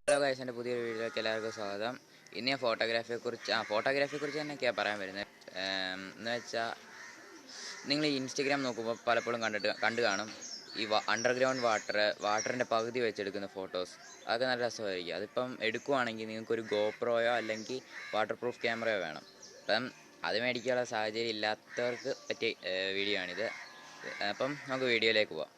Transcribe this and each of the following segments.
Hello guys, എൻ്റെ പുതിയൊരു വീഡിയോയിലേക്ക് എല്ലാവർക്കും സ്വാഗതം. ഇന്ന് ഞാൻ ഫോട്ടോഗ്രാഫിയെക്കുറിച്ച് തന്നെയൊക്കെയാണ് പറയാൻ വരുന്നത്. എന്ന് വെച്ചാൽ നിങ്ങൾ ഈ ഇൻസ്റ്റഗ്രാം നോക്കുമ്പോൾ പലപ്പോഴും കണ്ടു കാണും ഈ അണ്ടർഗ്രൗണ്ട് വാട്ടറിൻ്റെ പകുതി വെച്ചെടുക്കുന്ന ഫോട്ടോസ്. അതൊക്കെ നല്ല രസമായിരിക്കും. അതിപ്പം എടുക്കുവാണെങ്കിൽ നിങ്ങൾക്കൊരു ഗോപ്രോയോ അല്ലെങ്കിൽ വാട്ടർ പ്രൂഫ് ക്യാമറയോ വേണം. അപ്പം അത് മേടിക്കാനുള്ള സാഹചര്യം ഇല്ലാത്തവർക്ക് പറ്റിയ വീഡിയോ ആണിത്. അപ്പം നമുക്ക് വീഡിയോയിലേക്ക് പോവാം.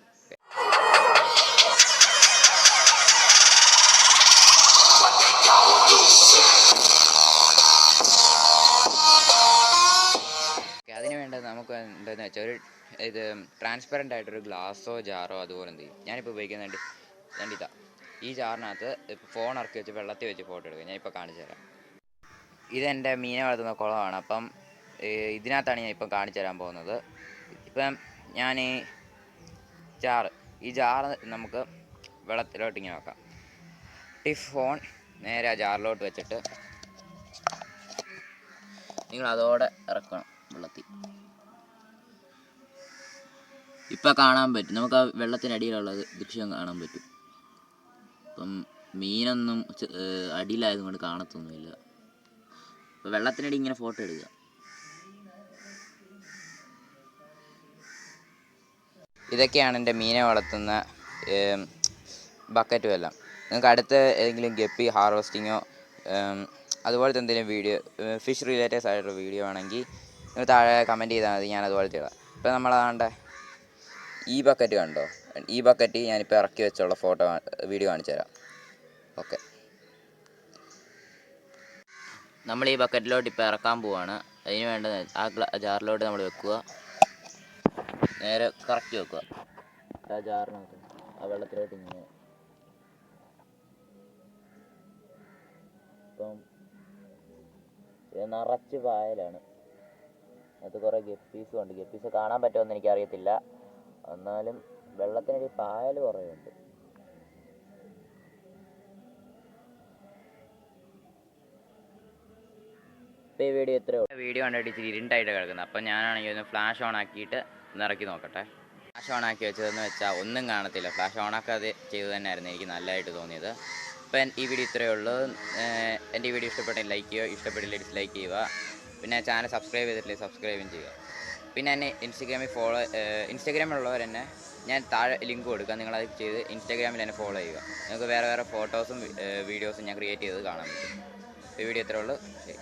അതിന് വേണ്ടത് നമുക്ക് എന്താണെന്ന് വെച്ചാൽ ഇത് ട്രാൻസ്പെറൻ്റ് ആയിട്ടൊരു ഗ്ലാസ്സോ ജാറോ അതുപോലെ എന്ത് ചെയ്യും. ഞാനിപ്പോൾ ഉപയോഗിക്കുന്നുണ്ട് രണ്ടിതാ. ഈ ജാറിനകത്ത് ഫോൺ ഇറക്കി വെച്ച് വെള്ളത്തിൽ വെച്ച് ഫോട്ടോ എടുക്കുക. ഞാനിപ്പോൾ കാണിച്ചു തരാം. ഇതെൻ്റെ മീനെ വളർത്തുന്ന കുളമാണ്. അപ്പം ഇതിനകത്താണ് ഞാൻ ഇപ്പം കാണിച്ചു തരാൻ പോകുന്നത്. ഇപ്പം ഞാൻ ഈ ജാറ് നമുക്ക് വെള്ളത്തിലോട്ട് ഇങ്ങനെ വെക്കാം. ഫോൺ നേരെ ആ ജാറിലോട്ട് വെച്ചിട്ട് നിങ്ങൾ അതോടെ ഇറക്കണം വെള്ളത്തിൽ. ഇപ്പം കാണാൻ പറ്റും, നമുക്ക് ആ വെള്ളത്തിനടിയിലുള്ളത് ദൃശ്യം കാണാൻ പറ്റും. ഇപ്പം മീനൊന്നും അടിയിലായതുകൊണ്ട് കാണത്തൊന്നുമില്ല. ഇപ്പം വെള്ളത്തിനടി ഇങ്ങനെ ഫോട്ടോ എടുക്കുക. ഇതൊക്കെയാണ് എൻ്റെ മീനെ വളർത്തുന്ന ബക്കറ്റും എല്ലാം. നിങ്ങൾക്ക് അടുത്ത ഏതെങ്കിലും ഗപ്പി ഹാർവെസ്റ്റിങ്ങോ അതുപോലത്തെ എന്തെങ്കിലും വീഡിയോ ഫിഷ് റിലേറ്റഡ് ആയിട്ടുള്ള വീഡിയോ ആണെങ്കിൽ നിങ്ങൾ താഴെ കമൻറ്റ് ചെയ്താൽ മതി, ഞാൻ അതുപോലെ ചെയ്യാം. ഇപ്പോൾ നമ്മളതാണ്ട് ഈ ബക്കറ്റ് കണ്ടോ, ഈ ബക്കറ്റ് ഞാനിപ്പോൾ ഇറക്കി വെച്ചുള്ള വീഡിയോ കാണിച്ചു തരാം. ഓക്കെ, നമ്മൾ ഈ ബക്കറ്റിലോട്ട് ഇപ്പോൾ ഇറക്കാൻ പോവാണ്. അതിന് വേണ്ടത് ആ ജാറിലോട്ട് നമ്മൾ വെക്കുക, നേരെ കറക്റ്റ് വെക്കുക. ആ ജാറിനകത്ത് ആ വെള്ളത്തിലോട്ട് ഇങ്ങനെ. ഇപ്പം ഇത് നിറച്ച് പായലാണ്. അത് കുറേ ഗപ്പീസും ഉണ്ട്. ഗപ്പീസ് കാണാൻ പറ്റുമെന്ന് എനിക്കറിയത്തില്ല, എന്നാലും വെള്ളത്തിനൊരു പായൽ കുറേ ഉണ്ട്. ഇപ്പോൾ ഈ വീഡിയോ കണ്ടിട്ട് ഇച്ചിരി ഇരുട്ടായിട്ട് കിടക്കുന്നത്. അപ്പം ഞാനാണെങ്കിൽ ഒന്ന് ഫ്ലാഷ് ഓൺ ആക്കിയിട്ട് ഇറക്കി നോക്കട്ടെ. ഫ്ലാഷ് ഓൺ ആക്കി വെച്ചതെന്ന് വെച്ചാൽ ഒന്നും കാണത്തില്ല. ഫ്ലാഷ് ഓൺ ആക്കാതെ ചെയ്ത് തന്നെയായിരുന്നു എനിക്ക് നല്ലതായിട്ട് തോന്നിയത്. അപ്പം ഈ വീഡിയോ ഇത്രയേ ഉള്ളൂ. എൻ്റെ ഈ വീഡിയോ ഇഷ്ടപ്പെട്ടെങ്കിൽ ലൈക്ക് ചെയ്യുക, ഇഷ്ടപ്പെട്ടില്ല ഡിസ്ലൈക്ക് ചെയ്യുക. പിന്നെ ചാനൽ സബ്സ്ക്രൈബ് ചെയ്തിട്ടില്ലെങ്കിൽ സബ്സ്ക്രൈബും ചെയ്യുക. പിന്നെ എന്നെ ഇൻസ്റ്റാഗ്രാമിലുള്ളവർ തന്നെ ഞാൻ താഴെ ലിങ്ക് കൊടുക്കുക. നിങ്ങളത് ചെയ്ത് ഇൻസ്റ്റാഗ്രാമിൽ എന്നെ ഫോളോ ചെയ്യുക. നിങ്ങൾക്ക് വേറെ ഫോട്ടോസും വീഡിയോസും ഞാൻ ക്രിയേറ്റ് ചെയ്ത് കാണാൻ പറ്റും. ഈ വീഡിയോ ഇത്രയേ ഉള്ളൂ. ശരി.